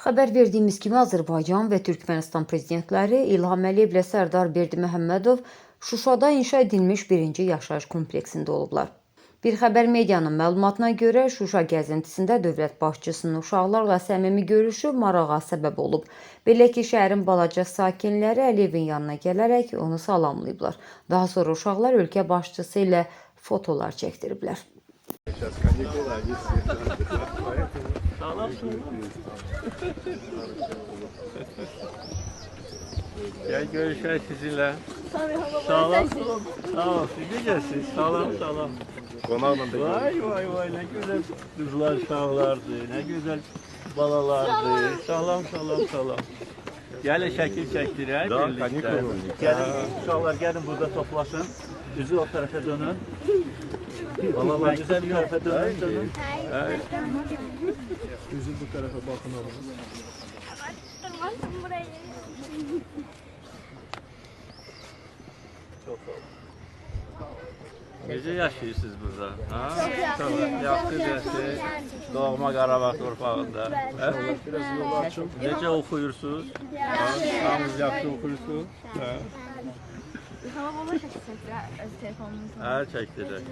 Xəbər verdiyimiz kimi Azərbaycan və Türkmənistan prezidentləri İlham Əliyev ilə Sərdar Berdiməhəmmədov Şuşada inşa edilmiş birinci yaşayış kompleksində olublar. Bir xəbər medianın məlumatına görə Şuşa gəzintisində dövlət başçısının uşaqlarla səmimi görüşü marağa səbəb olub. Belə ki, şəhərin balaca sakinləri Əliyevin yanına gələrək onu salamlayıblar. Daha sonra uşaqlar ölkə başçısı ilə fotolar çəkdiriblər. Gel görüşelim sizinle. Sağ olun. Sağ olun. Siz necəsiniz? Salam. Qonaqla da Vay ne güzel kızlar uşaqlardı. Ne güzel balalardı. Salam. Gəlin şəkil çəkdirək birlikdə. Gəlin uşaqlar gəlin burada toplasın. Üzü o tərəfə dönün. Balalar güzel bir tərəfə dönün. Üzü bu tərəfə baxın oğlum. Çok sağ olun. Necə yaşayırsınız burada? Çok yaxşı dərsiniz. Doğma Qarabağ torpağında. Biraz yolu açın. Necə oxuyursunuz? Hamınız yaxşı oxuyursunuz. Hava baba çəkəcəklər öz telefonunuzla. Çəkdirək.